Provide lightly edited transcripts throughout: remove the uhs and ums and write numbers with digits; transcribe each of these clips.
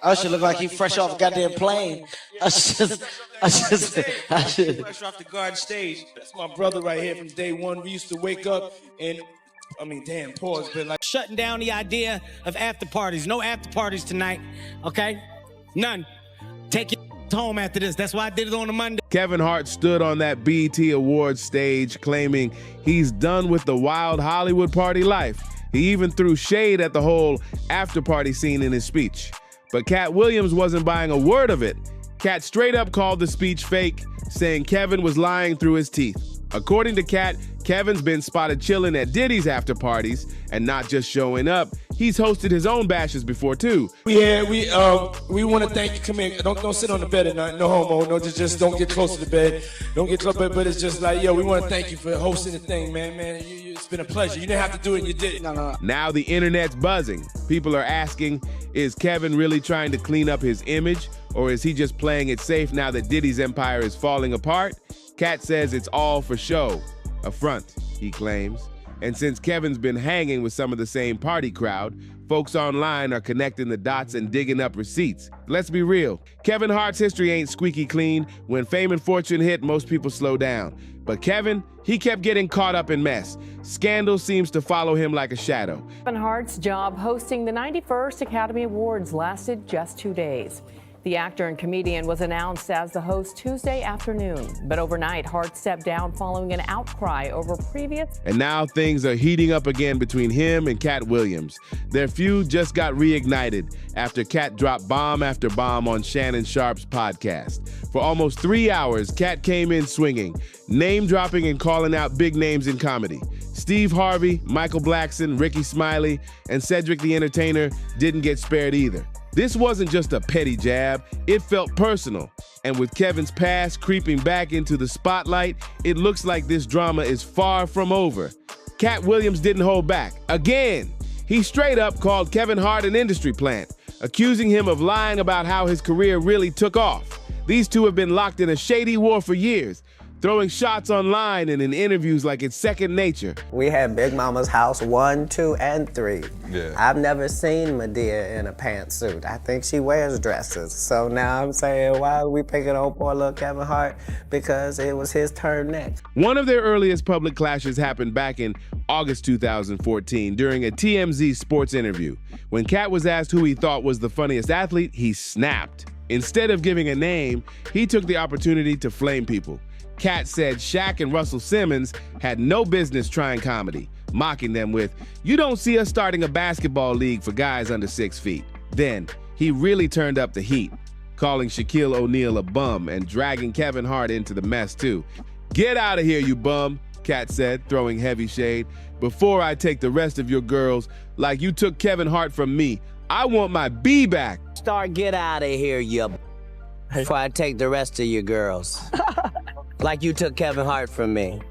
Usher look like he fresh off a goddamn plane. Fresh off the garden stage. That's my brother right here from day one. We used to wake up and, pause, but like shutting down the idea of after parties. No after parties tonight, okay? None. Take your home after this. That's why I did it on a Monday. Kevin Hart stood on that BET Awards stage claiming he's done with the wild Hollywood party life. He even threw shade at the whole after-party scene in his speech. But Katt Williams wasn't buying a word of it. Katt straight up called the speech fake, saying Kevin was lying through his teeth. According to Katt, Kevin's been spotted chilling at Diddy's after parties and not just showing up. He's hosted his own bashes before too. Yeah, we want to thank you. Come here, don't sit on the bed at night. No homo, no, just don't get close to the bed. Don't get close, but it's just like, yo, we want to thank you for hosting the thing, man. It's been a pleasure. You didn't have to do it, and you did. No. Now the internet's buzzing. People are asking, is Kevin really trying to clean up his image, or is he just playing it safe now that Diddy's empire is falling apart? Katt says it's all for show. A front, he claims. And since Kevin's been hanging with some of the same party crowd, folks online are connecting the dots and digging up receipts. Let's be real, Kevin Hart's history ain't squeaky clean. When fame and fortune hit, most people slow down. But Kevin, he kept getting caught up in mess. Scandal seems to follow him like a shadow. Kevin Hart's job hosting the 91st Academy Awards lasted just 2 days. The actor and comedian was announced as the host Tuesday afternoon, but overnight Hart stepped down following an outcry over previous. And now things are heating up again between him and Katt Williams. Their feud just got reignited after Katt dropped bomb after bomb on Shannon Sharpe's podcast. For almost 3 hours, Katt came in swinging, name-dropping and calling out big names in comedy. Steve Harvey, Michael Blackson, Ricky Smiley, and Cedric the Entertainer didn't get spared either. This wasn't just a petty jab, it felt personal. And with Kevin's past creeping back into the spotlight, it looks like this drama is far from over. Katt Williams didn't hold back. Again, he straight up called Kevin Hart an industry plant, accusing him of lying about how his career really took off. These two have been locked in a shady war for years, throwing shots online and in interviews like it's second nature. We had Big Mama's house 1, 2, and 3. Yeah. I've never seen Medea in a pantsuit. I think she wears dresses. So now I'm saying, why are we picking on poor little Kevin Hart? Because it was his turn next. One of their earliest public clashes happened back in August 2014 during a TMZ sports interview. When Katt was asked who he thought was the funniest athlete, he snapped. Instead of giving a name, he took the opportunity to flame people. Katt said Shaq and Russell Simmons had no business trying comedy, mocking them with, "You don't see us starting a basketball league for guys under 6 feet." Then, he really turned up the heat, calling Shaquille O'Neal a bum and dragging Kevin Hart into the mess too. "Get out of here, you bum," Katt said, throwing heavy shade. "Before I take the rest of your girls, like you took Kevin Hart from me, I want my B back." Get out of here, you before I take the rest of your girls. Like you took Kevin Hart from me.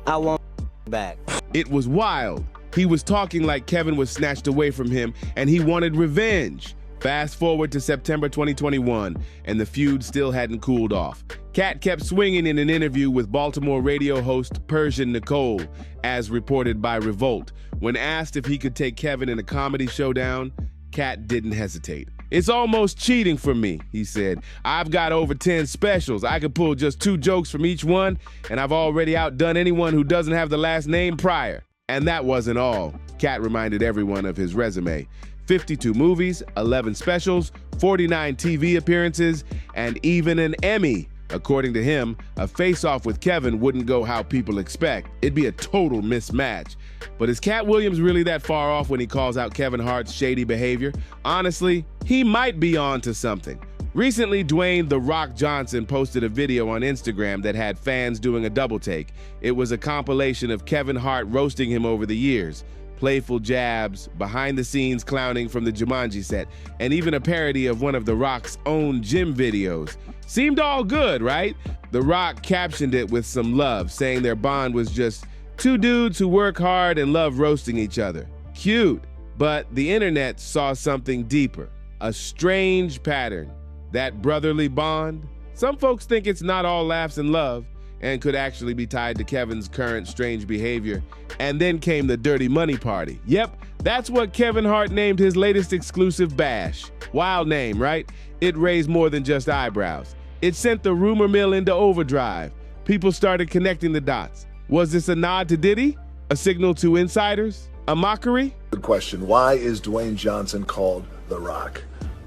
I want back. It was wild. He was talking like Kevin was snatched away from him and he wanted revenge. Fast forward to September 2021, and the feud still hadn't cooled off. Katt kept swinging in an interview with Baltimore radio host Persian Nicole, as reported by Revolt. When asked if he could take Kevin in a comedy showdown, Katt didn't hesitate. "It's almost cheating for me," he said. "I've got over 10 specials. I could pull just 2 jokes from each one, and I've already outdone anyone who doesn't have the last name prior." And that wasn't all. Katt reminded everyone of his resume. 52 movies, 11 specials, 49 TV appearances, and even an Emmy. According to him, a face-off with Kevin wouldn't go how people expect. It'd be a total mismatch. But is Katt Williams really that far off when he calls out Kevin Hart's shady behavior? Honestly, he might be on to something. Recently, Dwayne "The Rock" Johnson posted a video on Instagram that had fans doing a double take. It was a compilation of Kevin Hart roasting him over the years. Playful jabs, behind-the-scenes clowning from the Jumanji set, and even a parody of one of The Rock's own gym videos. Seemed all good, right? The Rock captioned it with some love, saying their bond was just 2 dudes who work hard and love roasting each other. Cute. But the internet saw something deeper, a strange pattern. That brotherly bond? Some folks think it's not all laughs and love, and could actually be tied to Kevin's current strange behavior. And then came the dirty money party. Yep, That's what Kevin Hart named his latest exclusive bash. Wild name, right? It raised more than just eyebrows. It sent the rumor mill into overdrive. People started connecting the dots. Was this a nod to Diddy? A signal to insiders? A mockery? Good question. Why is Dwayne Johnson called The Rock?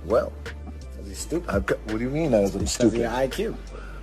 Well, He's stupid. what do you mean that I'm stupid? Your IQ.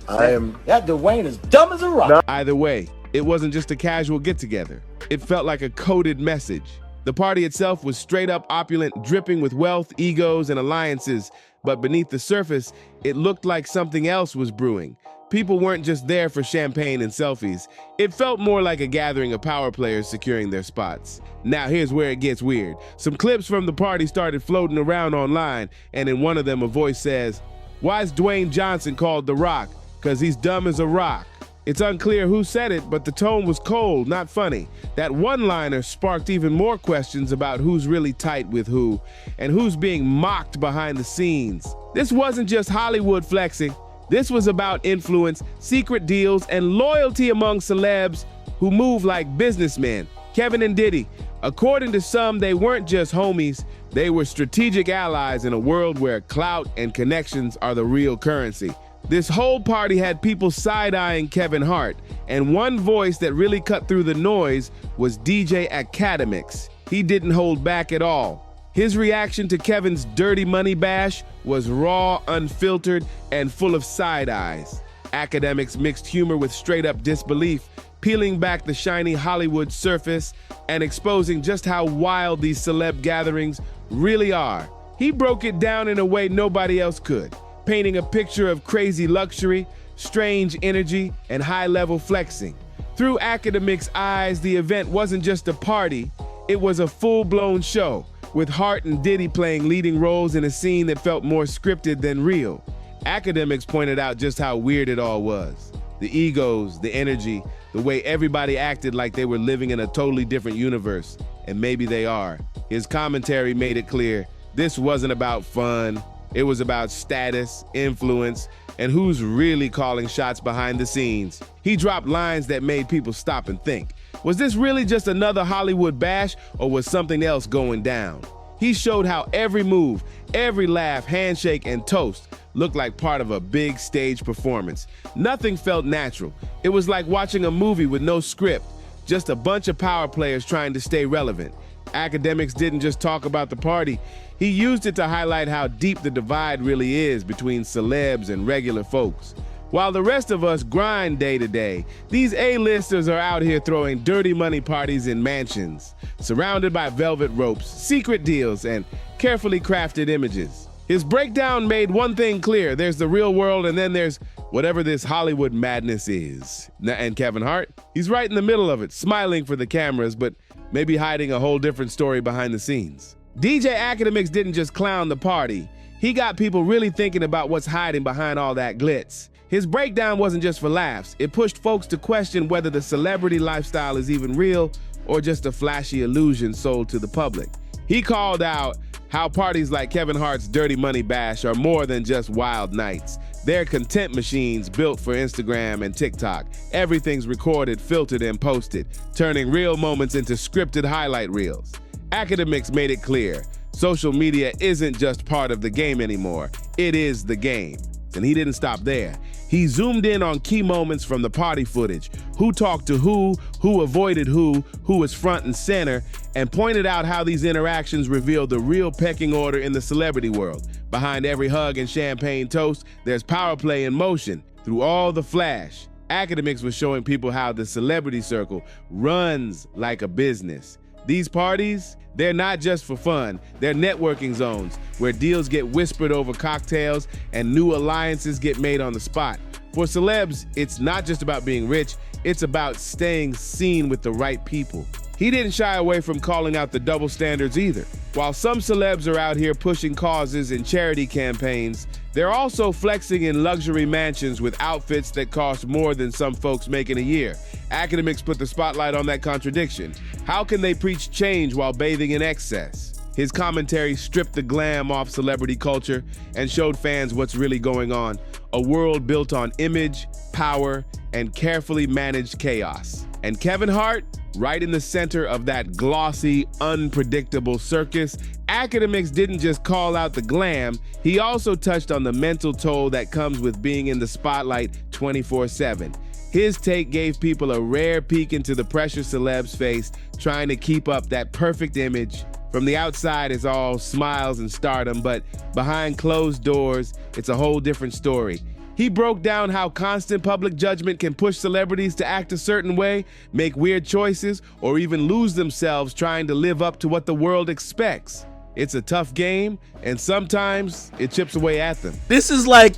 That Dwayne is dumb as a rock. Either way, it wasn't just a casual get-together. It felt like a coded message. The party itself was straight up opulent, dripping with wealth, egos, and alliances, but beneath the surface, it looked like something else was brewing. People weren't just there for champagne and selfies. It felt more like a gathering of power players securing their spots. Now here's where it gets weird. Some clips from the party started floating around online, and in one of them a voice says, "Why is Dwayne Johnson called The Rock? 'Cause he's dumb as a rock." It's unclear who said it, but the tone was cold, not funny. That one-liner sparked even more questions about who's really tight with who, and who's being mocked behind the scenes. This wasn't just Hollywood flexing. This was about influence, secret deals, and loyalty among celebs who move like businessmen. Kevin and Diddy, according to some, they weren't just homies, they were strategic allies in a world where clout and connections are the real currency. This whole party had people side-eyeing Kevin Hart, and one voice that really cut through the noise was DJ Akademiks. He didn't hold back at all. His reaction to Kevin's dirty money bash was raw, unfiltered, and full of side eyes. Akademiks mixed humor with straight-up disbelief, peeling back the shiny Hollywood surface and exposing just how wild these celeb gatherings really are. He broke it down in a way nobody else could, painting a picture of crazy luxury, strange energy, and high-level flexing. Through Akademiks' eyes, the event wasn't just a party, it was a full-blown show, with Hart and Diddy playing leading roles in a scene that felt more scripted than real. Akademiks pointed out just how weird it all was. The egos, the energy, the way everybody acted like they were living in a totally different universe, and maybe they are. His commentary made it clear this wasn't about fun. It was about status, influence, and who's really calling shots behind the scenes. He dropped lines that made people stop and think. Was this really just another Hollywood bash, or was something else going down? He showed how every move, every laugh, handshake, and toast looked like part of a big stage performance. Nothing felt natural. It was like watching a movie with no script, just a bunch of power players trying to stay relevant. Akademiks didn't just talk about the party. He used it to highlight how deep the divide really is between celebs and regular folks. While the rest of us grind day to day, these A-listers are out here throwing dirty money parties in mansions, surrounded by velvet ropes, secret deals, and carefully crafted images. His breakdown made one thing clear: there's the real world, and then there's whatever this Hollywood madness is. And Kevin Hart, he's right in the middle of it, smiling for the cameras, but maybe hiding a whole different story behind the scenes. DJ Akademiks didn't just clown the party. He got people really thinking about what's hiding behind all that glitz. His breakdown wasn't just for laughs. It pushed folks to question whether the celebrity lifestyle is even real or just a flashy illusion sold to the public. He called out how parties like Kevin Hart's Dirty Money Bash are more than just wild nights. They're content machines built for Instagram and TikTok. Everything's recorded, filtered, and posted, turning real moments into scripted highlight reels. Akademiks made it clear, social media isn't just part of the game anymore, it is the game. And he didn't stop there. He zoomed in on key moments from the party footage, who talked to who avoided who was front and center, and pointed out how these interactions revealed the real pecking order in the celebrity world. Behind every hug and champagne toast, there's power play in motion. Through all the flash, Akademiks was showing people how the celebrity circle runs like a business. These parties, they're not just for fun, they're networking zones where deals get whispered over cocktails and new alliances get made on the spot. For celebs, it's not just about being rich, it's about staying seen with the right people. He didn't shy away from calling out the double standards either. While some celebs are out here pushing causes and charity campaigns, they're also flexing in luxury mansions with outfits that cost more than some folks make in a year. Akademiks put the spotlight on that contradiction. How can they preach change while bathing in excess? His commentary stripped the glam off celebrity culture and showed fans what's really going on. A world built on image, power, and carefully managed chaos. And Kevin Hart, Right in the center of that glossy, unpredictable circus, Akademiks didn't just call out the glam, he also touched on the mental toll that comes with being in the spotlight 24/7. His take gave people a rare peek into the pressure celebs face, trying to keep up that perfect image. From the outside, it's all smiles and stardom, but behind closed doors, it's a whole different story. He broke down how constant public judgment can push celebrities to act a certain way, make weird choices, or even lose themselves trying to live up to what the world expects. It's a tough game, and sometimes it chips away at them. This is like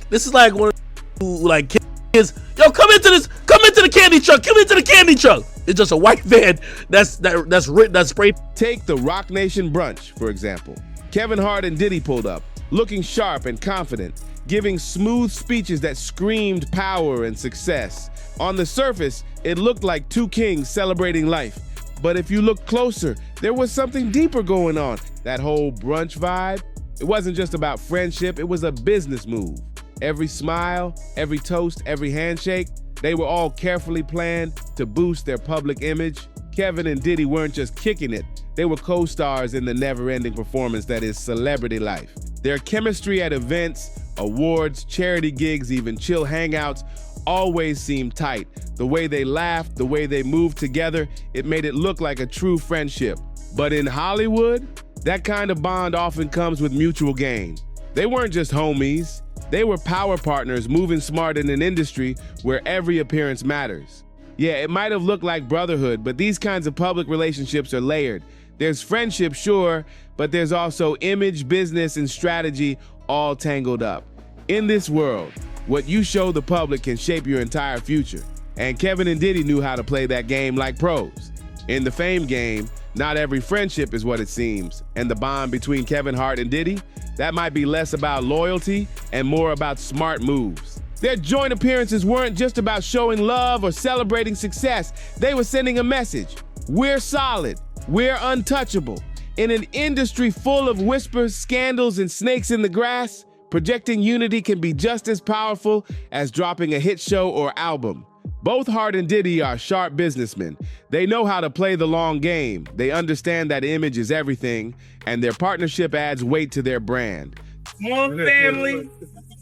one of the kids. Yo, come into the candy truck. It's just a white van that's sprayed. Take the Rock Nation brunch, for example. Kevin Hart and Diddy pulled up, looking sharp and confident, giving smooth speeches that screamed power and success. On the surface, it looked like two kings celebrating life. But if you look closer, there was something deeper going on. That whole brunch vibe, it wasn't just about friendship, it was a business move. Every smile, every toast, every handshake, they were all carefully planned to boost their public image. Kevin and Diddy weren't just kicking it, they were co-stars in the never-ending performance that is celebrity life. Their chemistry at events, awards, charity gigs, even chill hangouts always seemed tight. The way they laughed, the way they moved together, it made it look like a true friendship. But in Hollywood, that kind of bond often comes with mutual gain. They weren't just homies, they were power partners moving smart in an industry where every appearance matters. Yeah, it might have looked like brotherhood, but these kinds of public relationships are layered. There's friendship, sure, but there's also image, business, and strategy all tangled up. In this world, what you show the public can shape your entire future. And Kevin and Diddy knew how to play that game like pros. In the fame game, not every friendship is what it seems. And the bond between Kevin Hart and Diddy, that might be less about loyalty and more about smart moves. Their joint appearances weren't just about showing love or celebrating success. They were sending a message. We're solid. We're untouchable. In an industry full of whispers, scandals, and snakes in the grass, projecting unity can be just as powerful as dropping a hit show or album. Both Hart and Diddy are sharp businessmen. They know how to play the long game. They understand that image is everything, and their partnership adds weight to their brand. More family,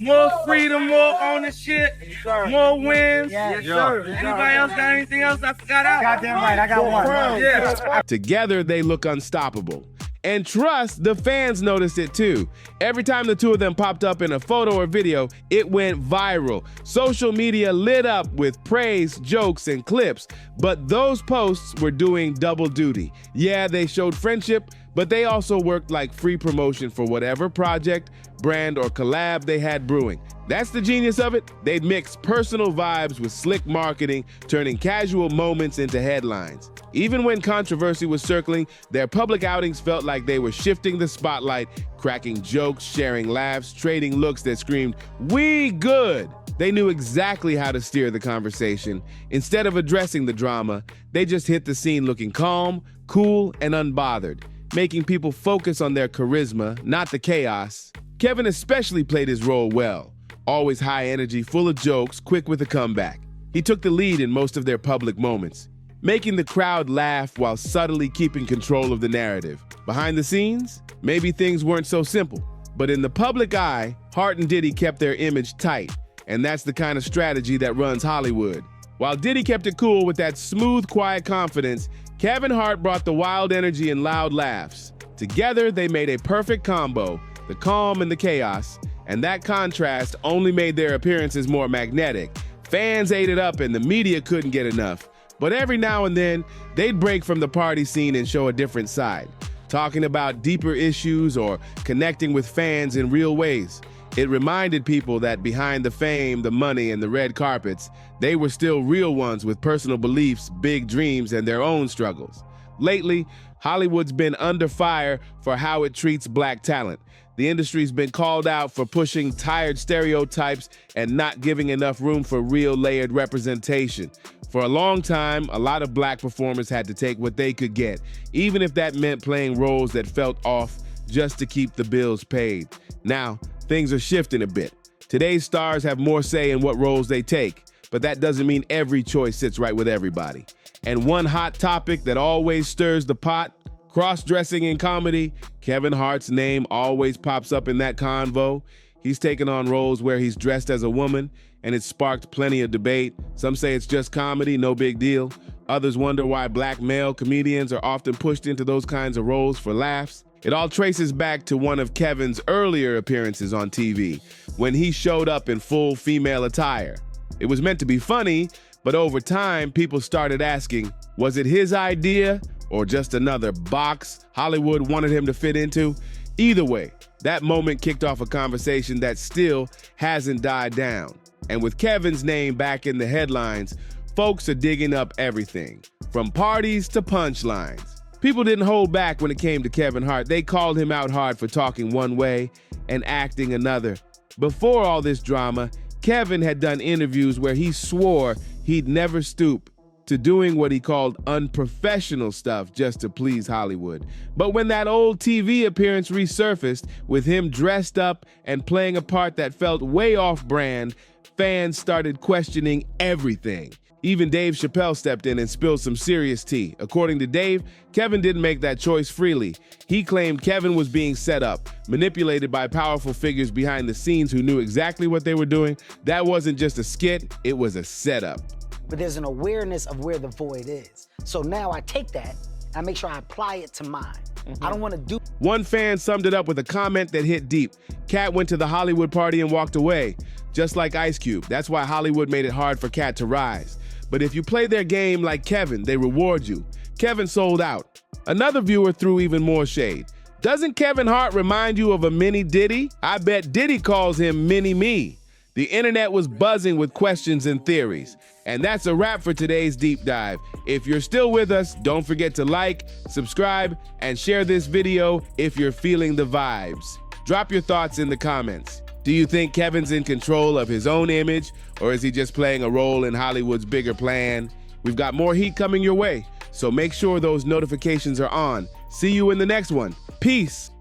more freedom, more ownership, more wins. Yes, sir. Anybody else got anything else I forgot out? Goddamn right, I got one. Yeah. Together, they look unstoppable. And trust, the fans noticed it too. Every time the two of them popped up in a photo or video, it went viral. Social media lit up with praise, jokes, and clips. But those posts were doing double duty. Yeah, they showed friendship, but they also worked like free promotion for whatever project, brand, or collab they had brewing. That's the genius of it. They'd mix personal vibes with slick marketing, turning casual moments into headlines. Even when controversy was circling, their public outings felt like they were shifting the spotlight, cracking jokes, sharing laughs, trading looks that screamed, "We good!" They knew exactly how to steer the conversation. Instead of addressing the drama, they just hit the scene looking calm, cool, and unbothered, making people focus on their charisma, not the chaos. Kevin especially played his role well. Always high energy, full of jokes, quick with a comeback. He took the lead in most of their public moments, making the crowd laugh while subtly keeping control of the narrative. Behind the scenes, maybe things weren't so simple. But in the public eye, Hart and Diddy kept their image tight, and that's the kind of strategy that runs Hollywood. While Diddy kept it cool with that smooth, quiet confidence, Kevin Hart brought the wild energy and loud laughs. Together, they made a perfect combo, the calm and the chaos, and that contrast only made their appearances more magnetic. Fans ate it up and the media couldn't get enough. But every now and then, they'd break from the party scene and show a different side, talking about deeper issues or connecting with fans in real ways. It reminded people that behind the fame, the money, and the red carpets, they were still real ones with personal beliefs, big dreams, and their own struggles. Lately, Hollywood's been under fire for how it treats black talent. The industry's been called out for pushing tired stereotypes and not giving enough room for real layered representation. For a long time, a lot of black performers had to take what they could get, even if that meant playing roles that felt off just to keep the bills paid. Now, things are shifting a bit. Today's stars have more say in what roles they take, but that doesn't mean every choice sits right with everybody. And one hot topic that always stirs the pot, cross-dressing in comedy. Kevin Hart's name always pops up in that convo. He's taken on roles where he's dressed as a woman, and it's sparked plenty of debate. Some say it's just comedy, no big deal. Others wonder why black male comedians are often pushed into those kinds of roles for laughs. It all traces back to one of Kevin's earlier appearances on TV, when he showed up in full female attire. It was meant to be funny, but over time, people started asking, was it his idea or just another box Hollywood wanted him to fit into? Either way, that moment kicked off a conversation that still hasn't died down. And with Kevin's name back in the headlines, folks are digging up everything, from parties to punchlines. People didn't hold back when it came to Kevin Hart. They called him out hard for talking one way and acting another. Before all this drama, Kevin had done interviews where he swore he'd never stoop to doing what he called unprofessional stuff just to please Hollywood. But when that old TV appearance resurfaced with him dressed up and playing a part that felt way off brand, fans started questioning everything. Even Dave Chappelle stepped in and spilled some serious tea. According to Dave, Kevin didn't make that choice freely. He claimed Kevin was being set up, manipulated by powerful figures behind the scenes who knew exactly what they were doing. That wasn't just a skit, it was a setup. But there's an awareness of where the void is. So now I take that, I make sure I apply it to mine. I don't want to do. One fan summed it up with a comment that hit deep. Katt went to the Hollywood party and walked away, just like Ice Cube. That's why Hollywood made it hard for Katt to rise. But if you play their game like Kevin, they reward you. Kevin sold out. Another viewer threw even more shade. Doesn't Kevin Hart remind you of a mini Diddy? I bet Diddy calls him Mini Me. The internet was buzzing with questions and theories. And that's a wrap for today's deep dive. If you're still with us, don't forget to like, subscribe, and share this video if you're feeling the vibes. Drop your thoughts in the comments. Do you think Kevin's in control of his own image, or is he just playing a role in Hollywood's bigger plan? We've got more heat coming your way, so make sure those notifications are on. See you in the next one. Peace.